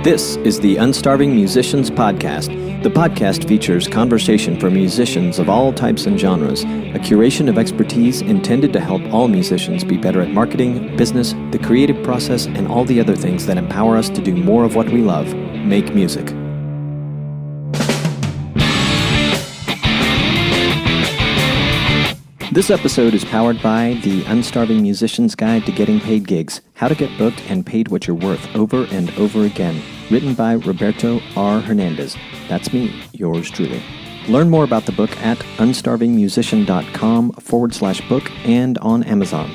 This is the Unstarving Musicians Podcast. The podcast features conversation for musicians of all types and genres, a curation of expertise intended to help all musicians be better at marketing, business, the creative process, and all the other things that empower us to do more of what we love, make music. This episode is powered by the Unstarving Musician's Guide to Getting Paid Gigs, How to Get Booked and Paid What You're Worth Over and Over Again, written by Roberto R. Hernandez. That's me, yours truly. Learn more about the book at unstarvingmusician.com/book and on Amazon.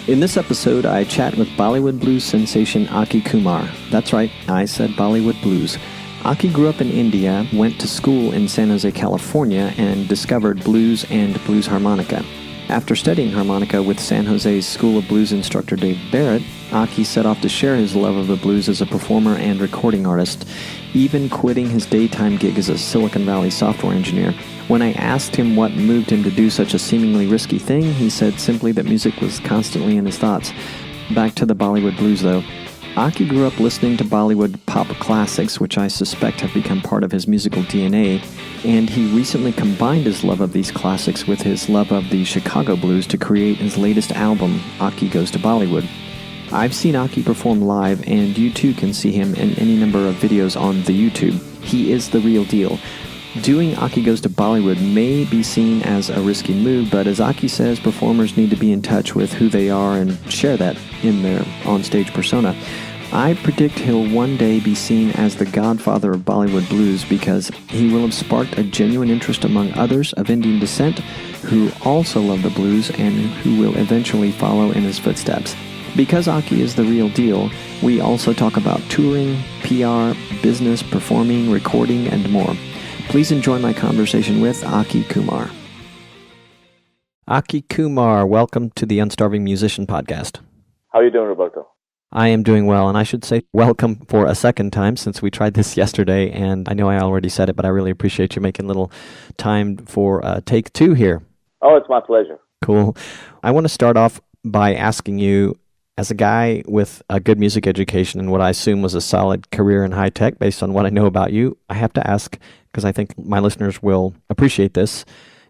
In this episode, I chat with Bollywood Blues sensation Aki Kumar. That's right, I said Bollywood Blues. Aki grew up in India, went to school in San Jose, California, and discovered blues and blues harmonica. After studying harmonica with San Jose's School of Blues instructor David Barrett, Aki set off to share his love of the blues as a performer and recording artist, even quitting his daytime gig as a Silicon Valley software engineer. When I asked him what moved him to do such a seemingly risky thing, he said simply that music was constantly in his thoughts. Back to the Bollywood Blues, though. Aki grew up listening to Bollywood pop classics, which I suspect have become part of his musical DNA, and he recently combined his love of these classics with his love of the Chicago blues to create his latest album, Aki Goes to Bollywood. I've seen Aki perform live, and you too can see him in any number of videos on the YouTube. He is the real deal. Doing Aki Goes to Bollywood may be seen as a risky move, but as Aki says, performers need to be in touch with who they are and share that in their onstage persona. I predict he'll one day be seen as the godfather of Bollywood blues because he will have sparked a genuine interest among others of Indian descent who also love the blues and who will eventually follow in his footsteps. Because Aki is the real deal, we also talk about touring, PR, business, performing, recording, and more. Please enjoy my conversation with Aki Kumar. Aki Kumar, welcome to the Unstarving Musician Podcast. How are you doing, Roberto? I am doing well, and I should say welcome for a second time since we tried this yesterday, and I know I already said it, but I really appreciate you making a little time for take two here. Oh, it's my pleasure. Cool. I want to start off by asking you, as a guy with a good music education and what I assume was a solid career in high tech, based on what I know about you, I have to ask, because I think my listeners will appreciate this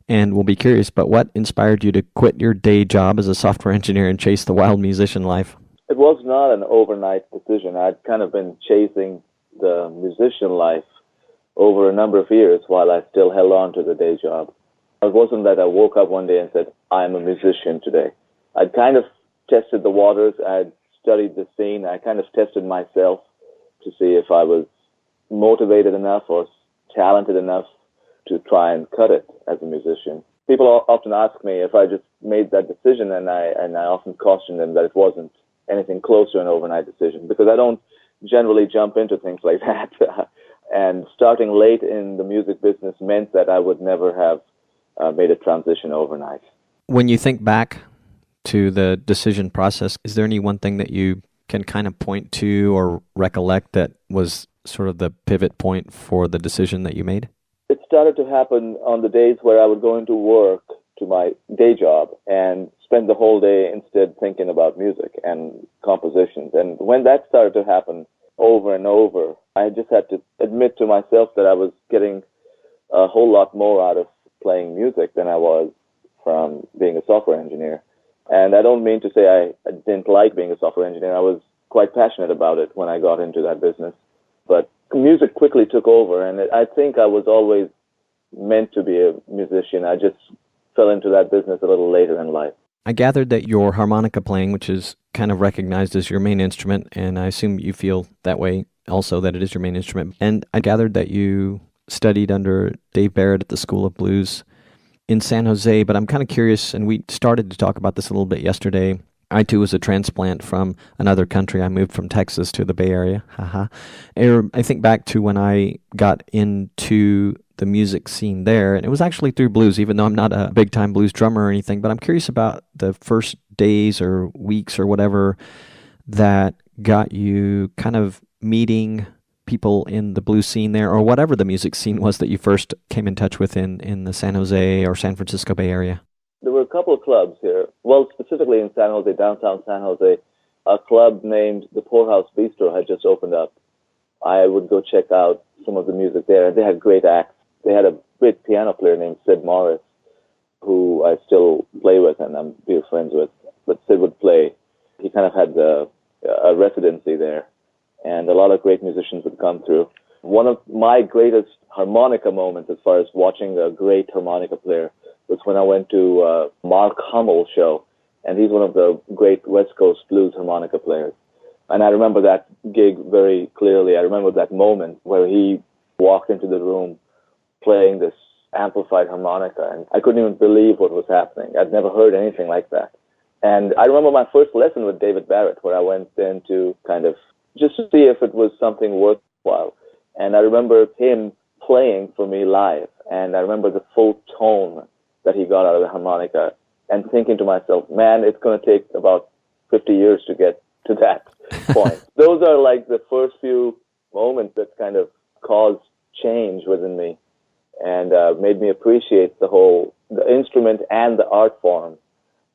and will be curious, but what inspired you to quit your day job as a software engineer and chase the wild musician life? It was not an overnight decision. I'd kind of been chasing the musician life over a number of years while I still held on to the day job. It wasn't that I woke up one day and said, I'm a musician today. I'd kind of tested the waters. I'd studied the scene. I kind of tested myself to see if I was motivated enough or talented enough to try and cut it as a musician. People often ask me if I just made that decision, and I often caution them that it wasn't anything close to an overnight decision, because I don't generally jump into things like that. And starting late in the music business meant that I would never have made a transition overnight. When you think back to the decision process, is there any one thing that you can kind of point to or recollect that was sort of the pivot point for the decision that you made? It started to happen on the days where I would go into work to my day job and spend the whole day instead thinking about music and compositions. And when that started to happen over and over, I just had to admit to myself that I was getting a whole lot more out of playing music than I was from being a software engineer. And I don't mean to say I didn't like being a software engineer. I was quite passionate about it when I got into that business. But music quickly took over, and I think I was always meant to be a musician. I just fell into that business a little later in life. I gathered that your harmonica playing, which is kind of recognized as your main instrument, and I assume you feel that way also, that it is your main instrument. And I gathered that you studied under Dave Barrett at the School of Blues in San Jose, but I'm kind of curious, and we started to talk about this a little bit yesterday. I, too, was a transplant from another country. I moved from Texas to the Bay Area. I think back to when I got into the music scene there, and it was actually through blues, even though I'm not a big-time blues drummer or anything, but I'm curious about the first days or weeks or whatever that got you kind of meeting people in the blues scene there, or whatever the music scene was that you first came in touch with in the San Jose or San Francisco Bay Area. There were a couple of clubs here. Well, specifically in San Jose, downtown San Jose, a club named the Poorhouse Bistro had just opened up. I would go check out some of the music there. And they had great acts. They had a great piano player named Sid Morris, who I still play with and I'm dear friends with. But Sid would play. He kind of had a residency there, and a lot of great musicians would come through. One of my greatest harmonica moments as far as watching a great harmonica player was when I went to Mark Hummel's show, and he's one of the great West Coast blues harmonica players. And I remember that gig very clearly. I remember that moment where he walked into the room playing this amplified harmonica, and I couldn't even believe what was happening. I'd never heard anything like that. And I remember my first lesson with David Barrett, where I went in to kind of just to see if it was something worthwhile. And I remember him playing for me live, and I remember the full tone that he got out of the harmonica, and thinking to myself, man, it's going to take about 50 years to get to that point. Those are like the first few moments that kind of caused change within me and made me appreciate the instrument and the art form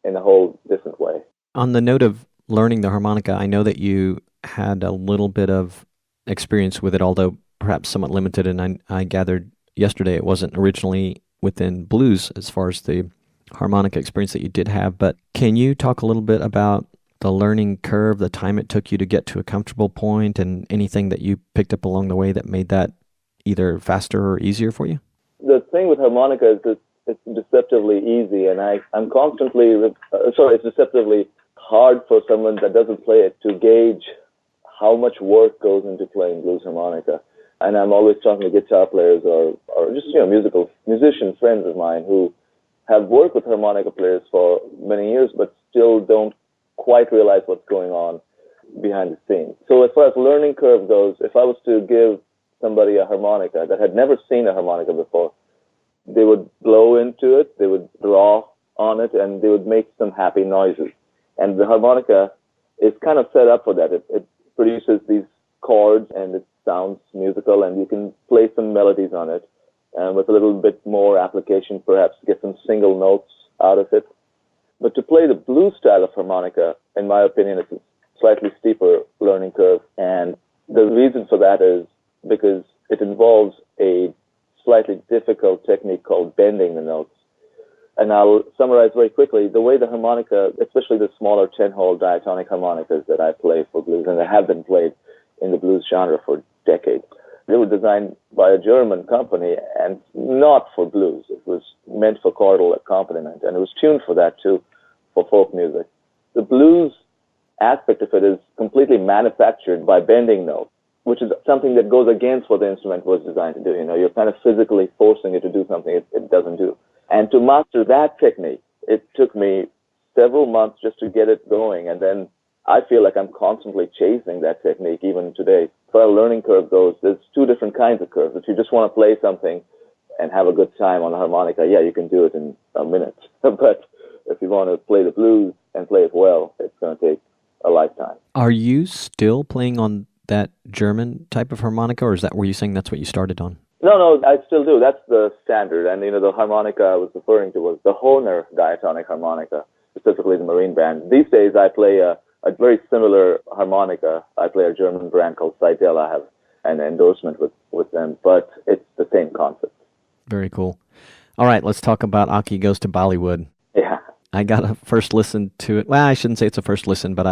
in a whole different way. On the note of learning the harmonica, I know that you had a little bit of experience with it, although perhaps somewhat limited, and I gathered yesterday it wasn't originally within blues as far as the harmonica experience that you did have. But can you talk a little bit about the learning curve, the time it took you to get to a comfortable point, and anything that you picked up along the way that made that either faster or easier for you? The thing with harmonica is that it's deceptively easy, and I'm constantly, it's deceptively hard for someone that doesn't play it to gauge how much work goes into playing blues harmonica. And I'm always talking to guitar players or just, musician friends of mine who have worked with harmonica players for many years, but still don't quite realize what's going on behind the scenes. So as far as learning curve goes, if I was to give somebody a harmonica that had never seen a harmonica before, they would blow into it, they would draw on it, and they would make some happy noises. And the harmonica is kind of set up for that. It produces these chords, and it sounds musical, and you can play some melodies on it. And with a little bit more application, perhaps get some single notes out of it. But to play the blues style of harmonica, in my opinion, it's a slightly steeper learning curve. And the reason for that is because it involves a slightly difficult technique called bending the notes. And I'll summarize very quickly. The way the harmonica, especially the smaller 10-hole diatonic harmonicas that I play for blues, and that have been played in the blues genre for decades, they were designed by a German company and not for blues. It was meant for chordal accompaniment, and it was tuned for that too, for folk music. The blues aspect of it is completely manufactured by bending notes, which is something that goes against what the instrument was designed to do. You're kind of physically forcing it to do something it doesn't do. And to master that technique, it took me several months just to get it going, and then I feel like I'm constantly chasing that technique even today. As far as learning curve goes, there's two different kinds of curves. If you just want to play something and have a good time on the harmonica, yeah, you can do it in a minute. But if you want to play the blues and play it well, it's going to take a lifetime. Are you still playing on that German type of harmonica, or were you saying that's what you started on? No, I still do. That's the standard. And, the harmonica I was referring to was the Hohner diatonic harmonica, specifically the Marine band. These days I play a very similar harmonica. I play a German brand called Seidel. I have an endorsement with them, but it's the same concept. Very cool. All right, let's talk about Aki Goes to Bollywood. Yeah. I got a first listen to it. Well, I shouldn't say it's a first listen, but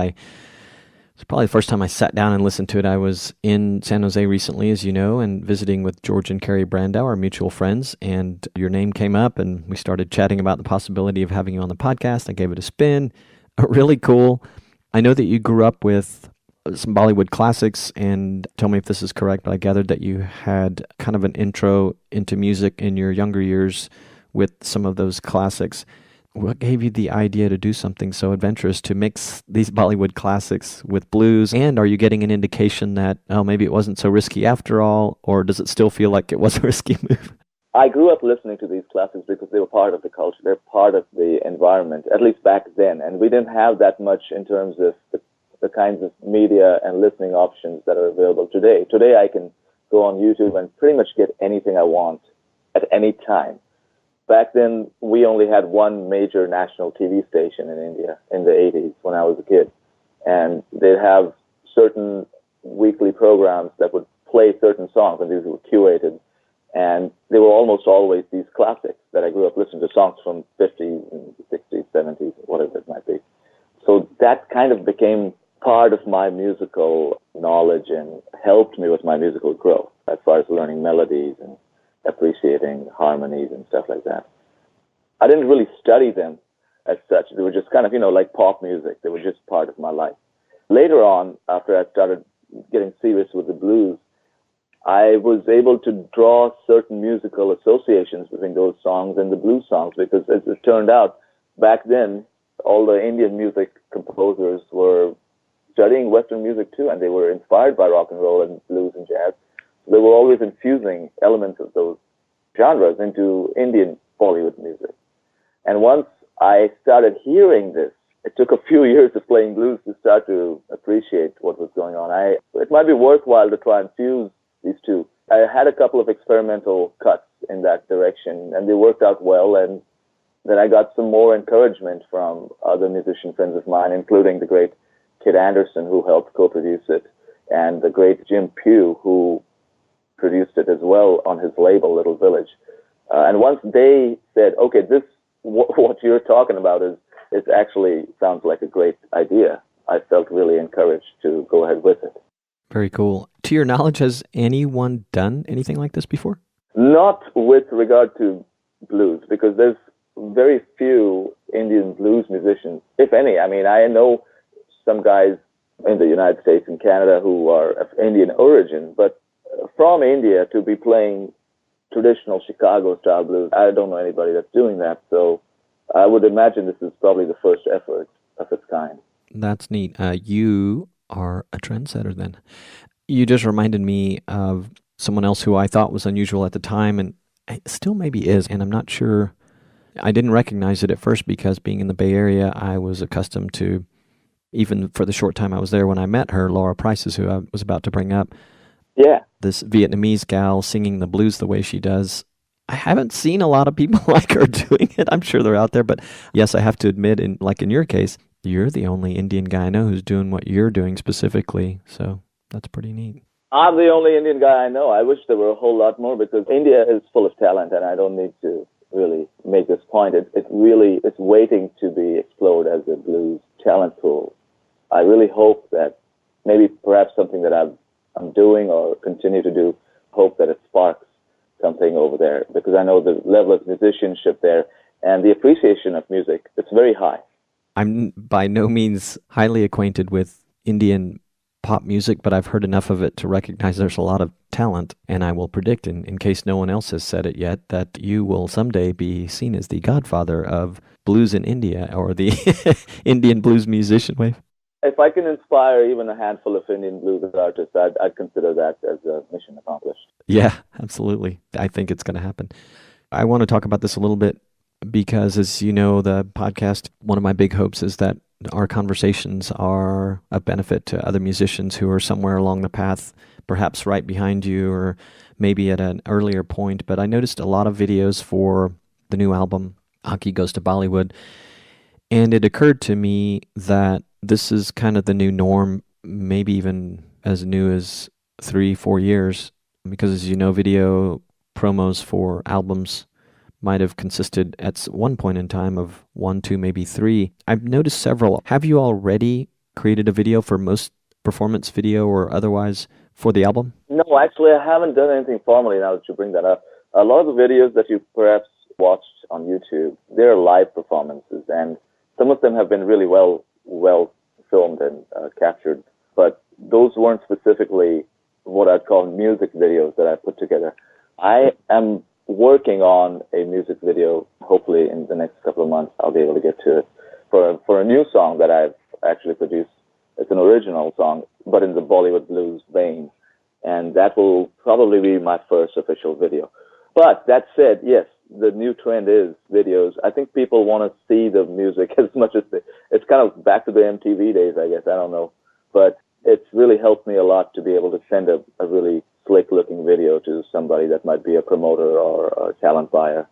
it's probably the first time I sat down and listened to it. I was in San Jose recently, as you know, and visiting with George and Carrie Brandau, our mutual friends, and your name came up, and we started chatting about the possibility of having you on the podcast. I gave it a spin. Really cool. I know that you grew up with some Bollywood classics, and tell me if this is correct, but I gathered that you had kind of an intro into music in your younger years with some of those classics. What gave you the idea to do something so adventurous, to mix these Bollywood classics with blues? And are you getting an indication that, maybe it wasn't so risky after all, or does it still feel like it was a risky move? I grew up listening to these classics because they were part of the culture. They're part of the environment, at least back then. And we didn't have that much in terms of the kinds of media and listening options that are available today. Today I can go on YouTube and pretty much get anything I want at any time. Back then, we only had one major national TV station in India in the 80s when I was a kid. And they'd have certain weekly programs that would play certain songs, and these were curated, and they were almost always these classics that I grew up listening to, songs from 50s, 60s, 70s, whatever it might be. So that kind of became part of my musical knowledge and helped me with my musical growth as far as learning melodies and appreciating harmonies and stuff like that. I didn't really study them as such. They were just kind of, like pop music. They were just part of my life. Later on, after I started getting serious with the blues, I was able to draw certain musical associations between those songs and the blues songs, because as it turned out, back then, all the Indian music composers were studying Western music too, and they were inspired by rock and roll and blues and jazz. So they were always infusing elements of those genres into Indian Bollywood music. And once I started hearing this, it took a few years of playing blues to start to appreciate what was going on. It might be worthwhile to try and fuse these two. I had a couple of experimental cuts in that direction, and they worked out well, and then I got some more encouragement from other musician friends of mine, including the great Kid Andersen, who helped co-produce it, and the great Jim Pugh, who produced it as well on his label, Little Village. And once they said, okay, what you're talking about it actually sounds like a great idea, I felt really encouraged to go ahead with it. Very cool. To your knowledge, has anyone done anything like this before? Not with regard to blues, because there's very few Indian blues musicians, if any. I mean, I know some guys in the United States and Canada who are of Indian origin, but from India to be playing traditional Chicago-style blues, I don't know anybody that's doing that. So I would imagine this is probably the first effort of its kind. That's neat. You are a trendsetter then. You just reminded me of someone else who I thought was unusual at the time, and still maybe is, and I'm not sure. I didn't recognize it at first because being in the Bay Area, I was accustomed to, even for the short time I was there when I met her, Laura Prices, who I was about to bring up. Yeah. This Vietnamese gal singing the blues the way she does. I haven't seen a lot of people like her doing it. I'm sure they're out there, but yes, I have to admit, in your case, you're the only Indian guy I know who's doing what you're doing specifically, so that's pretty neat. I'm the only Indian guy I know. I wish there were a whole lot more, because India is full of talent, and I don't need to really make this point. It's waiting to be explored as a blues talent pool. I really hope that maybe perhaps something that I'm doing or continue to do, hope that it sparks something over there, because I know the level of musicianship there and the appreciation of music, it's very high. I'm by no means highly acquainted with Indian pop music, but I've heard enough of it to recognize there's a lot of talent, and I will predict, in case no one else has said it yet, that you will someday be seen as the godfather of blues in India, or the Indian blues musician wave. If I can inspire even a handful of Indian blues artists, I'd consider that as a mission accomplished. Yeah, absolutely. I think it's going to happen. I want to talk about this a little bit because, as you know, the podcast, one of my big hopes is that our conversations are of benefit to other musicians who are somewhere along the path, perhaps right behind you or maybe at an earlier point. But I noticed a lot of videos for the new album, Aki Goes to Bollywood, and it occurred to me that this is kind of the new norm, maybe even as new as 3-4 years, because as you know, video promos for albums might have consisted at one point in time of 1, 2, maybe 3. I've noticed several. Have you already created a video for most performance video or otherwise for the album? No, actually, I haven't done anything formally now that you bring that up. A lot of the videos that you perhaps watched on YouTube, they're live performances, and some of them have been really well filmed and captured, but those weren't specifically what I'd call music videos that I put together. I am working on a music video. Hopefully in the next couple of months I'll be able to get to it for a new song that I've actually produced. It's an original song, but in the Bollywood Blues vein, and that will probably be my first official video. But that said, yes, the new trend is videos. I think people want to see the music as much as it's kind of back to the MTV days, I guess. I don't know. But it's really helped me a lot to be able to send a really slick-looking video to somebody that might be a promoter or a talent buyer,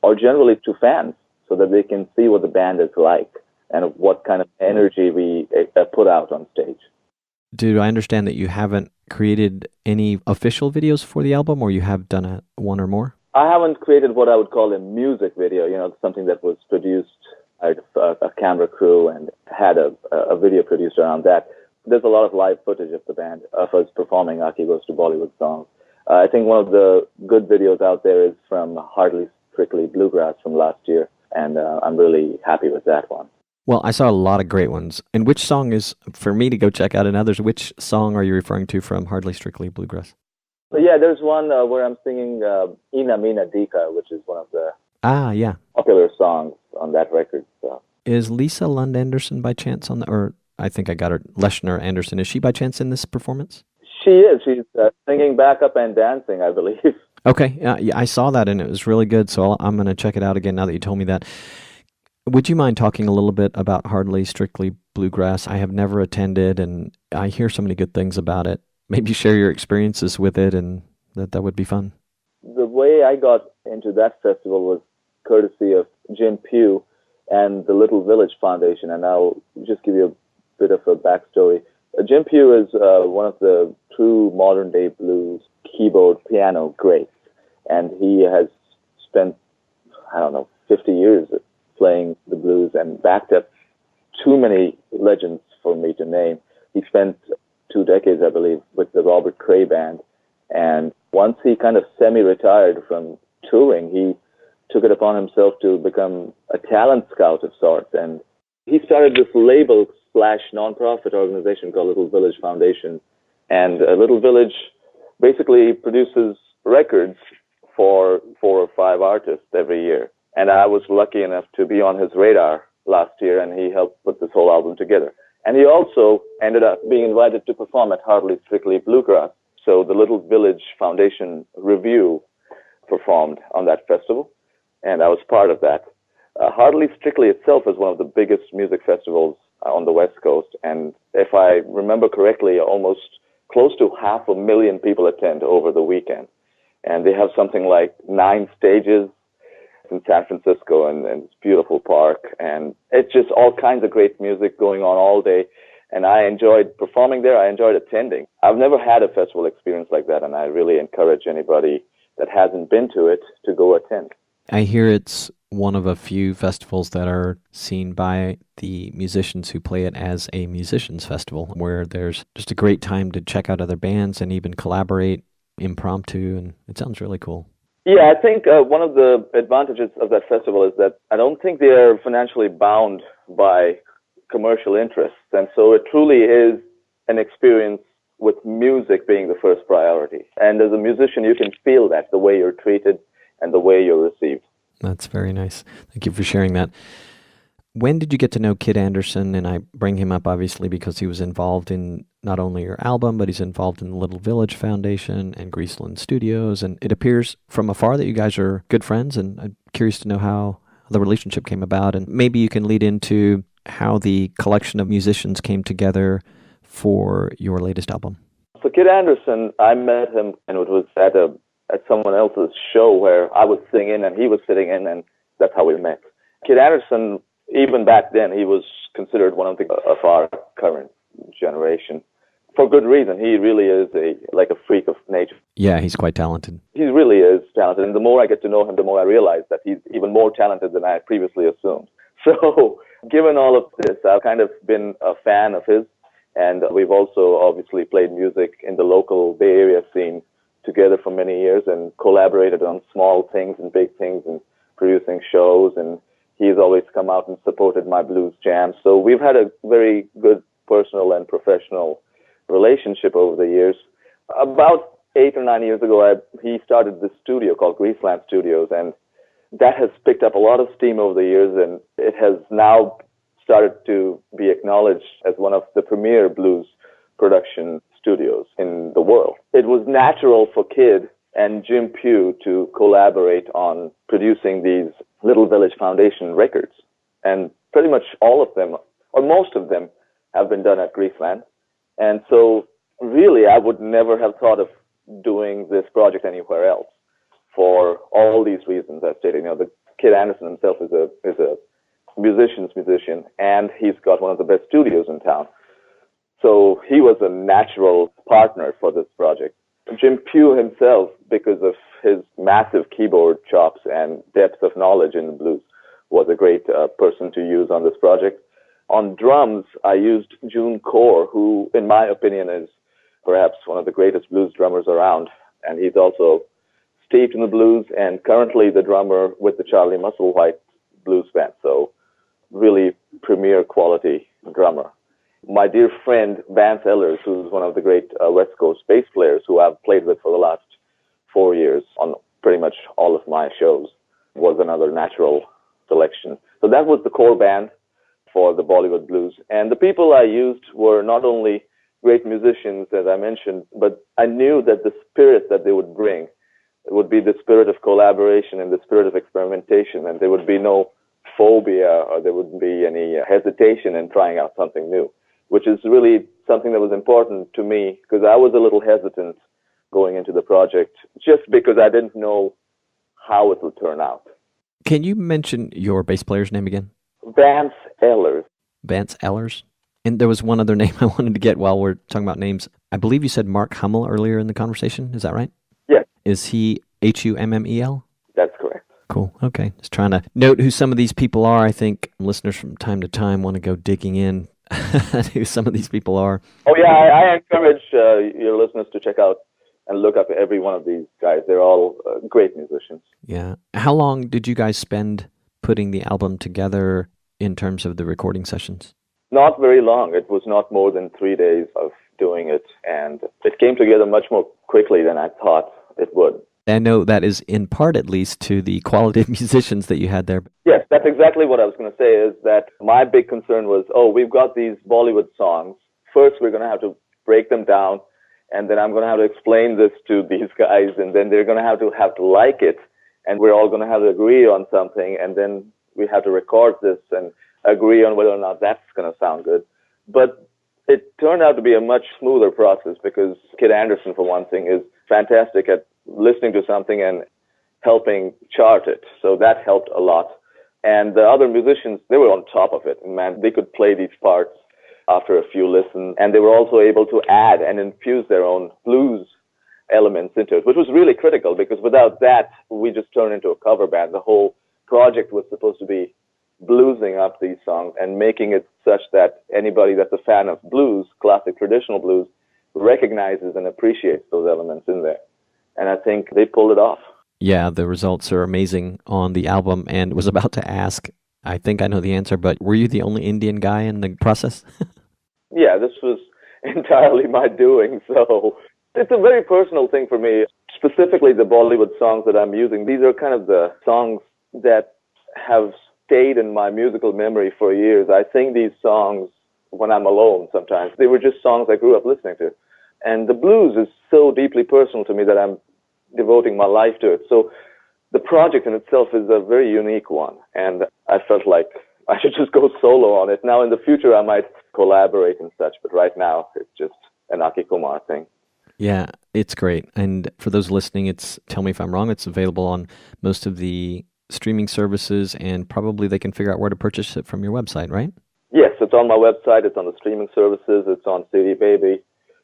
or generally to fans, so that they can see what the band is like and what kind of energy we put out on stage. Do I understand that you haven't created any official videos for the album, or you have done one or more? I haven't created what I would call a music video, something that was produced by a camera crew and had a video produced around that. There's a lot of live footage of the band, of us performing Aki Goes to Bollywood songs. I think one of the good videos out there is from Hardly Strictly Bluegrass from last year, and I'm really happy with that one. Well, I saw a lot of great ones. And which song is, for me to go check out, and others, which song are you referring to from Hardly Strictly Bluegrass? Yeah, there's one where I'm singing Ina Mina Dika, which is one of the popular songs on that record. So. Is Lisa Lund Andersen by chance on the, or I think I got her, Leshner Andersen, is she by chance in this performance? She is. She's singing backup and dancing, I believe. Okay, yeah, I saw that and it was really good, so I'm going to check it out again now that you told me that. Would you mind talking a little bit about Hardly Strictly Bluegrass? I have never attended and I hear so many good things about it. Maybe share your experiences with it, and that would be fun. The way I got into that festival was courtesy of Jim Pugh and the Little Village Foundation, and I'll just give you a bit of a backstory. Jim Pugh is one of the true modern-day blues keyboard piano greats, and he has spent, 50 years playing the blues and backed up too many legends for me to name. He spent 2 decades, I believe, with the Robert Cray Band, and once he kind of semi-retired from touring, he took it upon himself to become a talent scout of sorts, and he started this label/nonprofit organization called Little Village Foundation, and Little Village basically produces records for 4 or 5 artists every year, and I was lucky enough to be on his radar last year, and he helped put this whole album together. And he also ended up being invited to perform at Hardly Strictly Bluegrass. So the Little Village Foundation Review performed on that festival, and I was part of that. Hardly Strictly itself is one of the biggest music festivals on the West Coast, and if I remember correctly, almost close to 500,000 people attend over the weekend. And they have something like 9 stages in San Francisco, and it's a beautiful park, and it's just all kinds of great music going on all day, and I enjoyed performing there. I enjoyed attending. I've never had a festival experience like that, and I really encourage anybody that hasn't been to it to go attend. I hear it's one of a few festivals that are seen by the musicians who play it as a musicians festival, where there's just a great time to check out other bands and even collaborate impromptu, and it sounds really cool. Yeah, I think one of the advantages of that festival is that I don't think they are financially bound by commercial interests, and so it truly is an experience with music being the first priority. And as a musician, you can feel that, the way you're treated and the way you're received. That's very nice. Thank you for sharing that. When did you get to know Kid Andersen? And I bring him up obviously because he was involved in not only your album, but he's involved in the Little Village Foundation and Greaseland Studios. And it appears from afar that you guys are good friends, and I'm curious to know how the relationship came about. And maybe you can lead into how the collection of musicians came together for your latest album. So Kid Andersen, I met him, and it was at someone else's show where I was sitting in and he was sitting in, and that's how we met. Kid Andersen, even back then, he was considered one of our current generation. For good reason. He really is like a freak of nature. Yeah, he's quite talented. He really is talented, and the more I get to know him, the more I realize that he's even more talented than I had previously assumed. So, given all of this, I've kind of been a fan of his, and we've also obviously played music in the local Bay Area scene together for many years and collaborated on small things and big things and producing shows, and he's always come out and supported my blues jams. So we've had a very good personal and professional relationship over the years. About 8 or 9 years ago, he started this studio called Greaseland Studios, and that has picked up a lot of steam over the years, and it has now started to be acknowledged as one of the premier blues production studios in the world. It was natural for Kid and Jim Pugh to collaborate on producing these Little Village Foundation records, and pretty much all of them, or most of them, have been done at Greaseland. And so really I would never have thought of doing this project anywhere else for all these reasons I stated. The Kid Andersen himself is a musician, and he's got one of the best studios in town. So he was a natural partner for this project. Jim Pugh himself, because of his massive keyboard chops and depth of knowledge in the blues, was a great person to use on this project. On drums, I used June Core, who, in my opinion, is perhaps one of the greatest blues drummers around. And he's also steeped in the blues and currently the drummer with the Charlie Musselwhite Blues Band. So really premier quality drummer. My dear friend Vance Ellers, who's one of the great West Coast bass players who I've played with for the last 4 years on pretty much all of my shows, was another natural selection. So that was the core band for the Bollywood Blues. And the people I used were not only great musicians, as I mentioned, but I knew that the spirit that they would bring would be the spirit of collaboration and the spirit of experimentation, and there would be no phobia or there wouldn't be any hesitation in trying out something new, which is really something that was important to me because I was a little hesitant going into the project just because I didn't know how it would turn out. Can you mention your bass player's name again? Vance Ellers. Vance Ellers? And there was one other name I wanted to get while we're talking about names. I believe you said Mark Hummel earlier in the conversation. Is that right? Yes. Is he Hummel? That's correct. Cool. Okay. Just trying to note who some of these people are. I think listeners from time to time want to go digging in who some of these people are. Oh, yeah. I encourage your listeners to check out and look up every one of these guys. They're all great musicians. Yeah. How long did you guys spend putting the album together in terms of the recording sessions? Not very long. It was not more than 3 days of doing it, and it came together much more quickly than I thought it would. I know that is in part, at least, to the quality of musicians that you had there. Yes, that's exactly what I was going to say, is that my big concern was, we've got these Bollywood songs. First, we're going to have to break them down, and then I'm going to have to explain this to these guys, and then they're going to have to like it, and we're all going to have to agree on something, and then we have to record this and agree on whether or not that's going to sound good. But it turned out to be a much smoother process because Kid Andersen, for one thing, is fantastic at listening to something and helping chart it. So that helped a lot. And the other musicians, they were on top of it. And man, they could play these parts after a few listens. And they were also able to add and infuse their own blues elements into it, which was really critical because without that, we just turned into a cover band. The whole project was supposed to be bluesing up these songs and making it such that anybody that's a fan of blues, classic traditional blues, recognizes and appreciates those elements in there. And I think they pulled it off. Yeah, the results are amazing on the album, and was about to ask, I think I know the answer, but were you the only Indian guy in the process? Yeah, this was entirely my doing, so it's a very personal thing for me. Specifically, the Bollywood songs that I'm using, these are kind of the songs that have stayed in my musical memory for years. I sing these songs when I'm alone sometimes. They were just songs I grew up listening to. And the blues is so deeply personal to me that I'm devoting my life to it. So the project in itself is a very unique one. And I felt like I should just go solo on it. Now in the future I might collaborate and such, but right now it's just an Aki Kumar thing. Yeah, it's great. And for those listening, tell me if I'm wrong, it's available on most of the streaming services, and probably they can figure out where to purchase it from your website, right? Yes, it's on my website, it's on the streaming services, it's on CD Baby,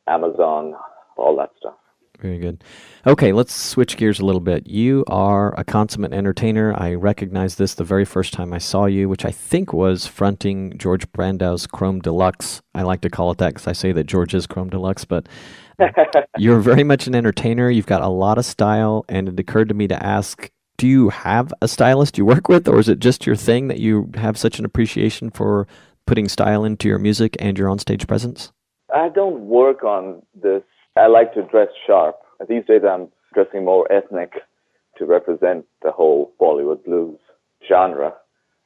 Amazon, all that stuff. Very good. Okay, let's switch gears a little bit. You are a consummate entertainer. I recognized this the very first time I saw you, which I think was fronting George Brandau's Chrome Deluxe. I like to call it that because I say that George is Chrome Deluxe, but you're very much an entertainer. You've got a lot of style, and it occurred to me to ask, do you have a stylist you work with, or is it just your thing that you have such an appreciation for putting style into your music and your onstage presence? I don't work on this. I like to dress sharp. These days I'm dressing more ethnic to represent the whole Bollywood blues genre.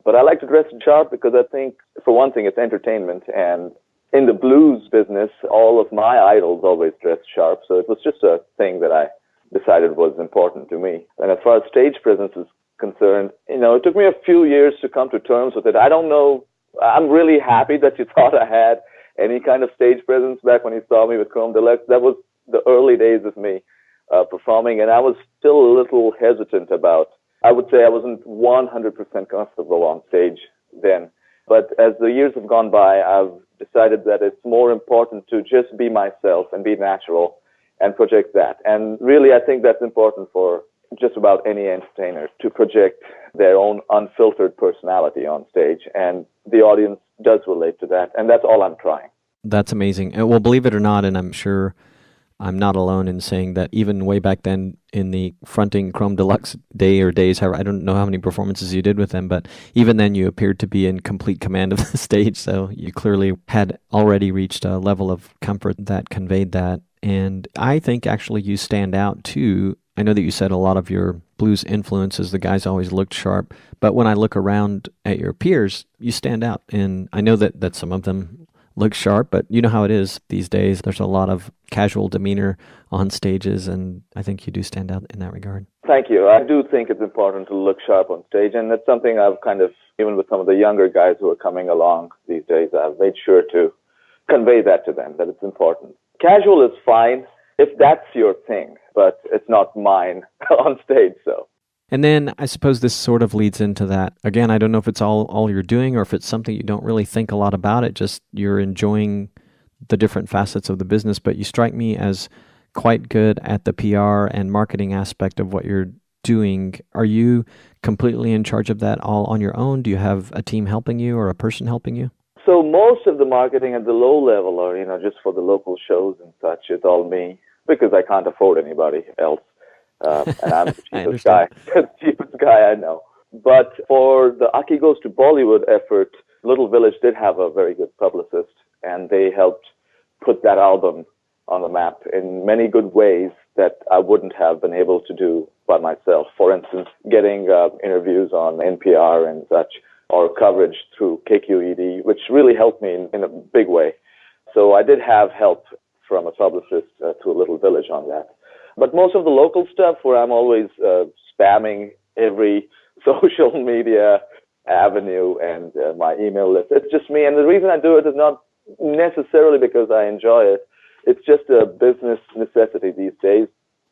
But I like to dress sharp because I think, for one thing, it's entertainment. And in the blues business, all of my idols always dress sharp. So it was just a thing that I decided was important to me. And as far as stage presence is concerned, it took me a few years to come to terms with it. I don't know. I'm really happy that you thought I had any kind of stage presence back when you saw me with Chrome Deluxe. That was the early days of me performing, and I was still a little hesitant about, I would say I wasn't 100% comfortable on stage then. But as the years have gone by, I've decided that it's more important to just be myself and be natural and project that. And really, I think that's important for just about any entertainer, to project their own unfiltered personality on stage. And the audience does relate to that. And that's all I'm trying. That's amazing. Well, believe it or not, and I'm sure I'm not alone in saying that even way back then in the fronting Chrome Deluxe days, however, I don't know how many performances you did with them, but even then you appeared to be in complete command of the stage. So you clearly had already reached a level of comfort that conveyed that. And I think actually you stand out too. I know that you said a lot of your blues influences, the guys always looked sharp, but when I look around at your peers, you stand out. And I know that some of them look sharp, but you know how it is these days. There's a lot of casual demeanor on stages, and I think you do stand out in that regard. Thank you. I do think it's important to look sharp on stage, and that's something I've kind of, even with some of the younger guys who are coming along these days, I've made sure to convey that to them, that it's important. Casual is fine if that's your thing, but it's not mine on stage, so. And then I suppose this sort of leads into that. Again, I don't know if it's all you're doing or if it's something you don't really think a lot about it, just you're enjoying the different facets of the business, but you strike me as quite good at the PR and marketing aspect of what you're doing. Are you completely in charge of that all on your own? Do you have a team helping you or a person helping you? So most of the marketing at the low level, or, just for the local shows and such, it's all me, because I can't afford anybody else. And I'm the cheapest guy I know. But for the Aki Goes to Bollywood effort, Little Village did have a very good publicist, and they helped put that album on the map in many good ways that I wouldn't have been able to do by myself. For instance, getting interviews on NPR and such, or coverage through KQED, which really helped me in a big way. So I did have help from a publicist to a Little Village on that. But most of the local stuff, where I'm always spamming every social media avenue and my email list, it's just me. And the reason I do it is not necessarily because I enjoy it. It's just a business necessity these days.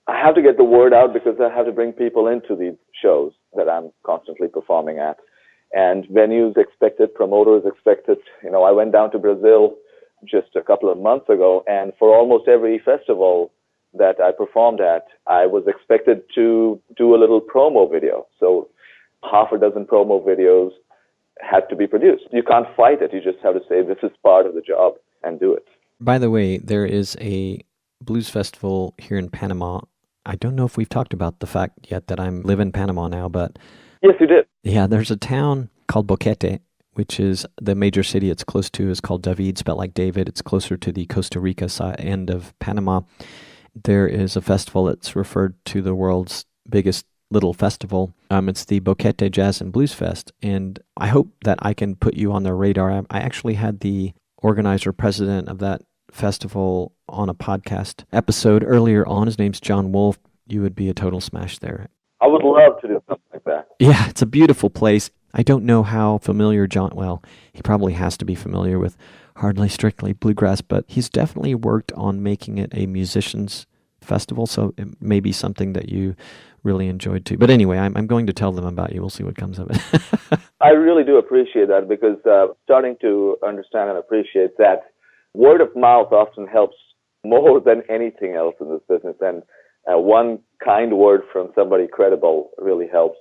I have to get the word out because I have to bring people into these shows that I'm constantly performing at. And venues expect it, promoters expect it. I went down to Brazil just a couple of months ago, and for almost every festival that I performed at, I was expected to do a little promo video. So half a dozen promo videos had to be produced. You can't fight it. You just have to say, this is part of the job, and do it. By the way, there is a blues festival here in Panama. I don't know if we've talked about the fact yet that I live in Panama now, but... Yes, you did. Yeah, there's a town called Boquete, which is the major city it's close to, is called David, spelled like David. It's closer to the Costa Rica side end of Panama. There is a festival that's referred to the world's biggest little festival. It's the Boquete Jazz and Blues Fest, and I hope that I can put you on their radar. I actually had the organizer, president of that festival on a podcast episode earlier on. His name's John Wolf. You would be a total smash there. I would love to do something like that. Yeah, it's a beautiful place. I don't know how familiar he probably has to be familiar with Hardly Strictly Bluegrass, but he's definitely worked on making it a musician's festival, so it may be something that you really enjoyed too. But anyway, I'm going to tell them about you. We'll see what comes of it. I really do appreciate that, because starting to understand and appreciate that word of mouth often helps more than anything else in this business. And one kind word from somebody credible really helps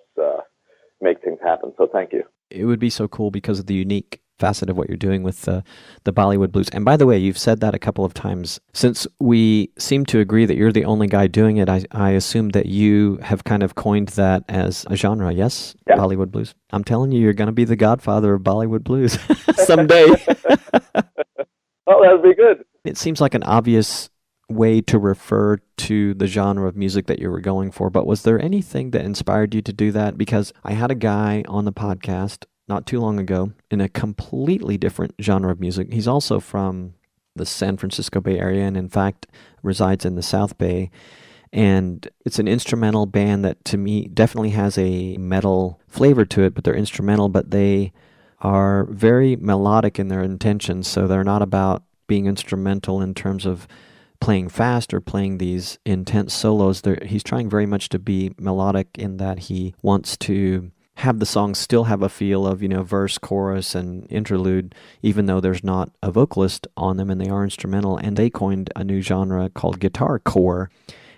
make things happen. So thank you. It would be so cool because of the unique facet of what you're doing with the Bollywood Blues. And by the way, you've said that a couple of times. Since we seem to agree that you're the only guy doing it, I assume that you have kind of coined that as a genre, yes? Yeah. Bollywood Blues. I'm telling you, you're going to be the godfather of Bollywood Blues someday. Oh, that would be good. It seems like an obvious way to refer to the genre of music that you were going for, but was there anything that inspired you to do that? Because I had a guy on the podcast not too long ago in a completely different genre of music. He's also from the San Francisco Bay Area and in fact resides in the South Bay. And it's an instrumental band that to me definitely has a metal flavor to it, but they're instrumental, but they are very melodic in their intentions. So they're not about being instrumental in terms of playing fast or playing these intense solos. He's trying very much to be melodic in that he wants to have the songs still have a feel of, verse, chorus, and interlude, even though there's not a vocalist on them and they are instrumental. And they coined a new genre called guitar core.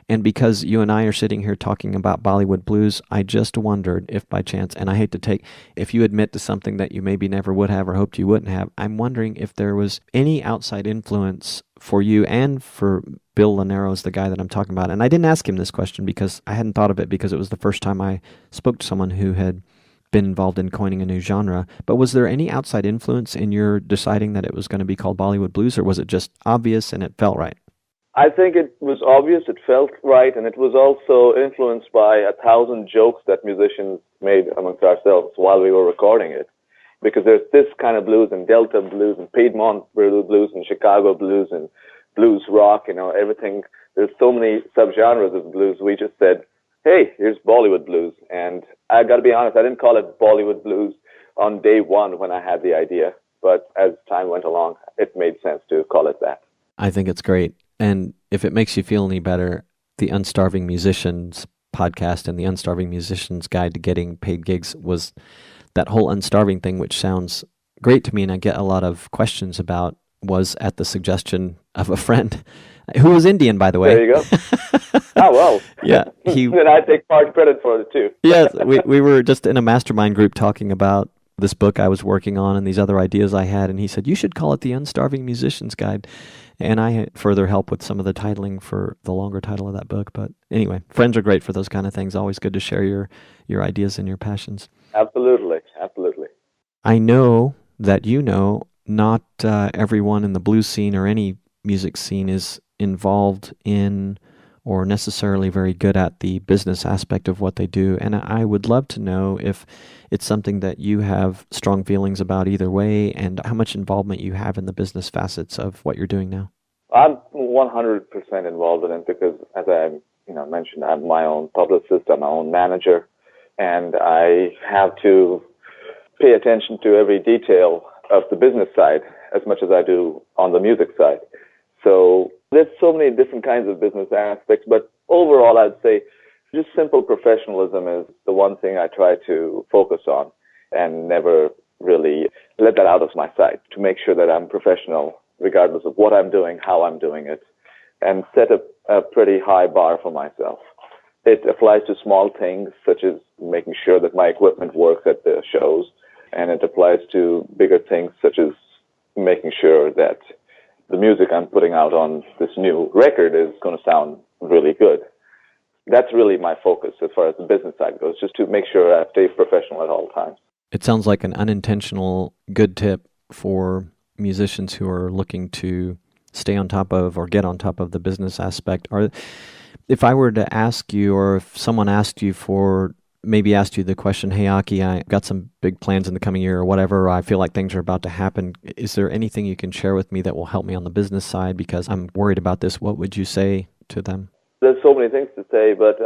And because you and I are sitting here talking about Bollywood blues, I just wondered if by chance, and I hate to if you admit to something that you maybe never would have or hoped you wouldn't have, I'm wondering if there was any outside influence for you and for Bill Lanero's the guy that I'm talking about. And I didn't ask him this question because I hadn't thought of it, because it was the first time I spoke to someone who had been involved in coining a new genre. But was there any outside influence in your deciding that it was going to be called Bollywood blues, or was it just obvious and it felt right? I think it was obvious, it felt right, and it was also influenced by 1,000 jokes that musicians made amongst ourselves while we were recording it. Because there's this kind of blues and Delta blues and Piedmont blues and Chicago blues and blues rock, everything. There's so many subgenres of blues. We just said, hey, here's Bollywood blues. And I got to be honest, I didn't call it Bollywood blues on day one when I had the idea. But as time went along, it made sense to call it that. I think it's great. And if it makes you feel any better, the Unstarving Musicians podcast and the Unstarving Musicians Guide to Getting Paid Gigs was that whole unstarving thing, which sounds great to me and I get a lot of questions about, was at the suggestion of a friend who was Indian, by the way. There you go. Oh, well. Yeah. Then I take part credit for it, too. Yes, we were just in a mastermind group talking about this book I was working on and these other ideas I had, and he said, you should call it the Unstarving Musicians Guide. And I had further help with some of the titling for the longer title of that book. But anyway, friends are great for those kind of things. Always good to share your ideas and your passions. Absolutely. I know that not everyone in the blues scene or any music scene is involved in or necessarily very good at the business aspect of what they do. And I would love to know if it's something that you have strong feelings about either way, and how much involvement you have in the business facets of what you're doing now. I'm 100% involved in it because, as I mentioned, I'm my own publicist, I'm my own manager, and I have to pay attention to every detail of the business side as much as I do on the music side. So there's so many different kinds of business aspects, but overall I'd say just simple professionalism is the one thing I try to focus on and never really let that out of my sight, to make sure that I'm professional regardless of what I'm doing, how I'm doing it, and set a pretty high bar for myself. It applies to small things such as making sure that my equipment works at the shows, and it applies to bigger things such as making sure that the music I'm putting out on this new record is going to sound really good. That's really my focus as far as the business side goes, just to make sure I stay professional at all times. It sounds like an unintentional good tip for musicians who are looking to stay on top of or get on top of the business aspect. If I were to ask you, or if someone asked you the question, hey, Aki, I got some big plans in the coming year or whatever, or I feel like things are about to happen, is there anything you can share with me that will help me on the business side because I'm worried about this? What would you say to them? There's so many things to say, but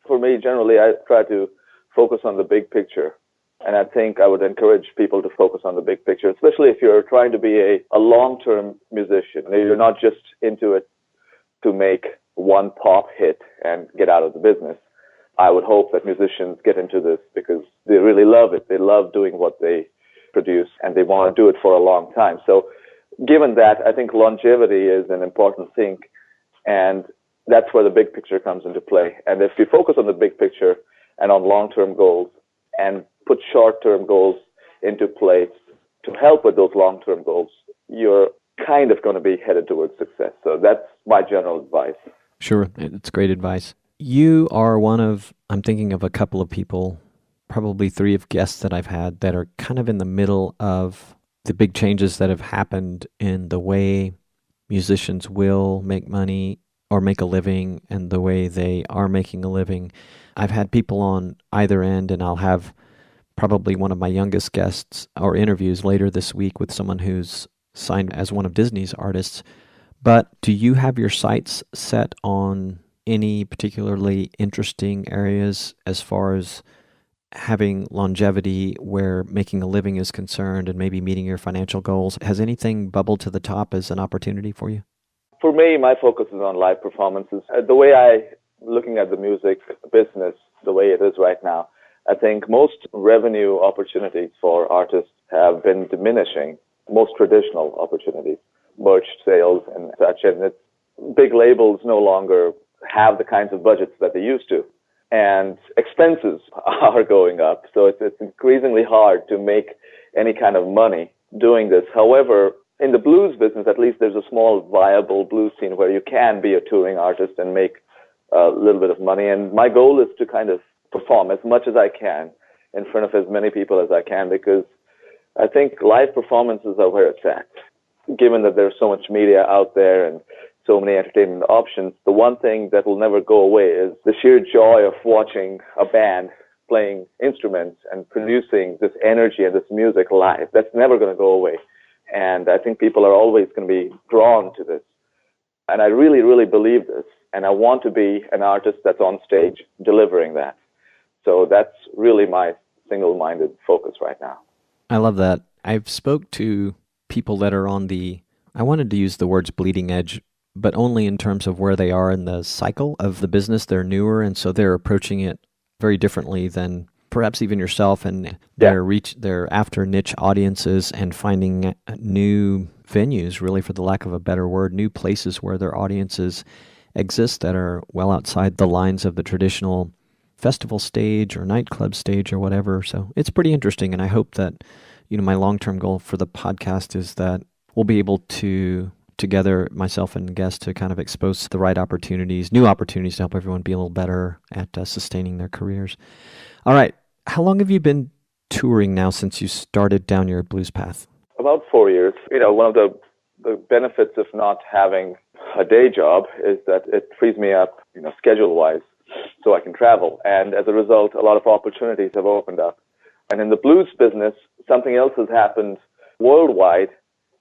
for me, generally, I try to focus on the big picture. And I think I would encourage people to focus on the big picture, especially if you're trying to be a long-term musician. You're not just into it to make one pop hit and get out of the business. I would hope that musicians get into this because they really love it. They love doing what they produce, and they want to do it for a long time. So given that, I think longevity is an important thing, and that's where the big picture comes into play. And if you focus on the big picture and on long-term goals and put short-term goals into place to help with those long-term goals, you're kind of going to be headed towards success. So that's my general advice. Sure, it's great advice. You are I'm thinking of a couple of people, probably 3 of guests that I've had that are kind of in the middle of the big changes that have happened in the way musicians will make money or make a living and the way they are making a living. I've had people on either end, and I'll have probably one of my youngest guests or interviews later this week with someone who's signed as one of Disney's artists. But do you have your sights set on any particularly interesting areas as far as having longevity where making a living is concerned and maybe meeting your financial goals? Has anything bubbled to the top as an opportunity for you? For me, my focus is on live performances. The way looking at the music business, the way it is right now, I think most revenue opportunities for artists have been diminishing, most traditional opportunities, merch sales and such, and it's, big labels no longer have the kinds of budgets that they used to. And expenses are going up, so it's increasingly hard to make any kind of money doing this. However, in the blues business, at least there's a small viable blues scene where you can be a touring artist and make a little bit of money. And my goal is to kind of perform as much as I can in front of as many people as I can, because I think live performances are where it's at. Given that there's so much media out there and so many entertainment options, the one thing that will never go away is the sheer joy of watching a band playing instruments and producing this energy and this music live. That's never going to go away. And I think people are always going to be drawn to this. And I really, really believe this. And I want to be an artist that's on stage delivering that. So that's really my single-minded focus right now. I love that. I've spoke to people that are on the, I wanted to use the words bleeding edge, but only in terms of where they are in the cycle of the business. They're newer, and so they're approaching it very differently than perhaps even yourself, and they're after niche audiences and finding new venues, really, for the lack of a better word, new places where their audiences exist that are well outside the lines of the traditional festival stage or nightclub stage or whatever. So it's pretty interesting, and I hope that, my long-term goal for the podcast is that we'll be able to, together, myself and guests, to kind of expose the right opportunities, new opportunities to help everyone be a little better at sustaining their careers. All right. How long have you been touring now since you started down your blues path? About 4 years. One of the benefits of not having a day job is that it frees me up, schedule-wise, so I can travel. And as a result, a lot of opportunities have opened up. And in the blues business, something else has happened worldwide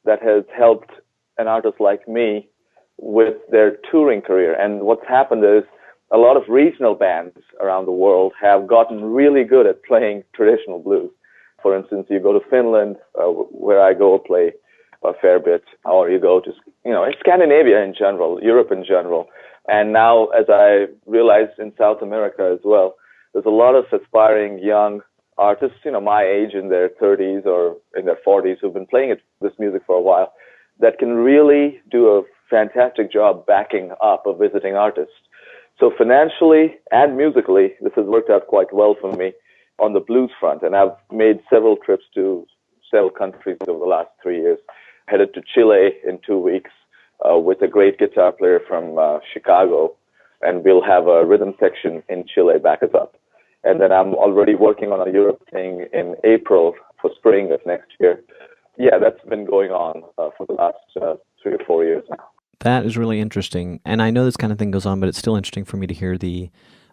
that has helped an artist like me with their touring career. And what's happened is a lot of regional bands around the world have gotten really good at playing traditional blues. For instance, you go to Finland, where I go play a fair bit, or you go to, Scandinavia in general, Europe in general. And now, as I realized in South America as well, there's a lot of aspiring young artists, my age, in their 30s or in their 40s, who've been playing this music for a while, that can really do a fantastic job backing up a visiting artist. So financially and musically, this has worked out quite well for me on the blues front. And I've made several trips to several countries over the last 3 years. Headed to Chile in 2 weeks with a great guitar player from Chicago. And we'll have a rhythm section in Chile back us up. And then I'm already working on a Europe thing in April for spring of next year. Yeah, that's been going on for the last 3 or 4 years now. That is really interesting. And I know this kind of thing goes on, but it's still interesting for me to hear the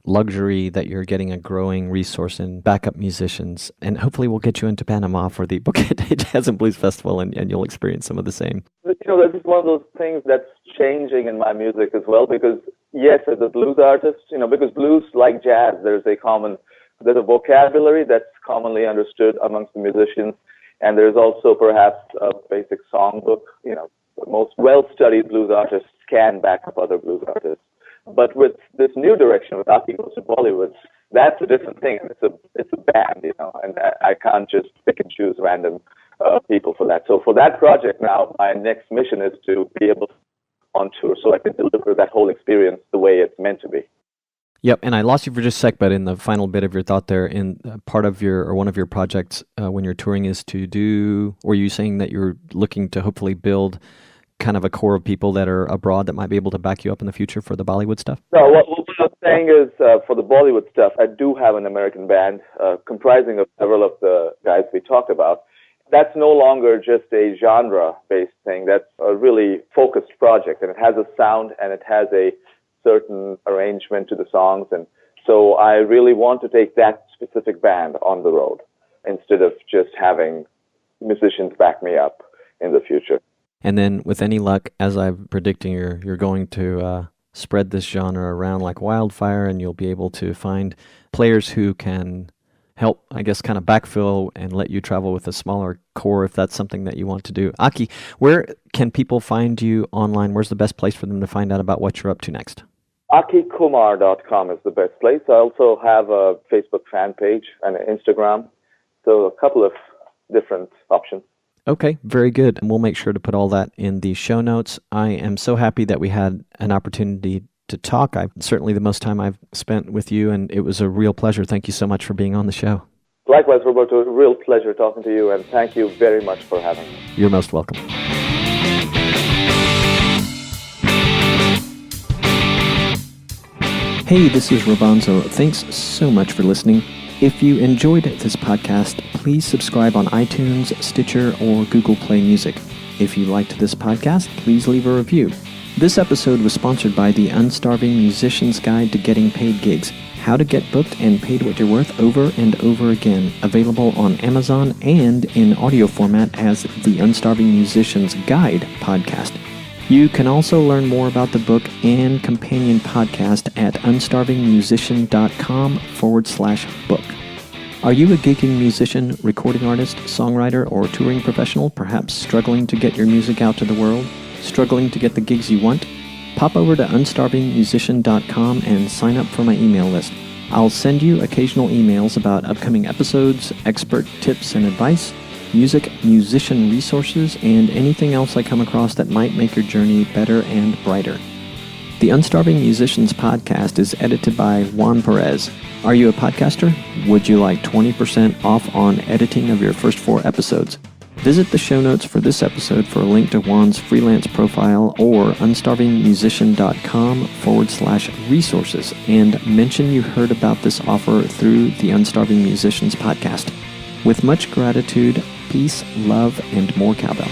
luxury that you're getting a growing resource in backup musicians. And hopefully we'll get you into Panama for the Bouquet Jazz and Blues Festival, and you'll experience some of the same. This is one of those things that's changing in my music as well, because yes, as a blues artist, because blues, like jazz, there's a vocabulary that's commonly understood amongst the musicians, and there's also perhaps a basic songbook. The most well-studied blues artists can back up other blues artists. But with this new direction, with Aki Goes to Bollywood, that's a different thing. It's a band, and I can't just pick and choose random people for that. So for that project now, my next mission is to be able to on tour so I can deliver that whole experience the way it's meant to be. Yep, and I lost you for just a sec, but in the final bit of your thought there, in part of one of your projects when you're touring is to do, were you saying that you're looking to hopefully build kind of a core of people that are abroad that might be able to back you up in the future for the Bollywood stuff? No, what I'm saying is for the Bollywood stuff, I do have an American band comprising of several of the guys we talked about. That's no longer just a genre-based thing. That's a really focused project, and it has a sound and it has a certain arrangement to the songs. And so I really want to take that specific band on the road instead of just having musicians back me up in the future. And then with any luck, as I'm predicting, you're going to spread this genre around like wildfire, and you'll be able to find players who can help, I guess, kind of backfill and let you travel with a smaller core if that's something that you want to do. Aki, where can people find you online? Where's the best place for them to find out about what you're up to next? AkiKumar.com is the best place. I also have a Facebook fan page and an Instagram, so a couple of different options. Okay, very good. And we'll make sure to put all that in the show notes. I am so happy that we had an opportunity to talk. Certainly the most time I've spent with you, and it was a real pleasure. Thank you so much for being on the show. Likewise, Roberto, a real pleasure talking to you, and thank you very much for having me. You're most welcome. Hey, this is Robonzo. Thanks so much for listening. If you enjoyed this podcast, please subscribe on iTunes, Stitcher, or Google Play Music. If you liked this podcast, please leave a review. This episode was sponsored by the Unstarving Musician's Guide to Getting Paid Gigs, How to Get Booked and Paid What You're Worth Over and Over Again, available on Amazon and in audio format as the Unstarving Musician's Guide podcast. You can also learn more about the book and companion podcast at unstarvingmusician.com/book. Are you a gigging musician, recording artist, songwriter, or touring professional, perhaps struggling to get your music out to the world? Struggling to get the gigs you want? Pop over to unstarvingmusician.com and sign up for my email list. I'll send you occasional emails about upcoming episodes, expert tips and advice, music, musician resources, and anything else I come across that might make your journey better and brighter. The Unstarving Musicians podcast is edited by Juan Perez. Are you a podcaster? Would you like 20% off on editing of your first 4 episodes? Visit the show notes for this episode for a link to Juan's freelance profile or unstarvingmusician.com/resources and mention you heard about this offer through the Unstarving Musicians podcast. With much gratitude, peace, love, and more cowbell.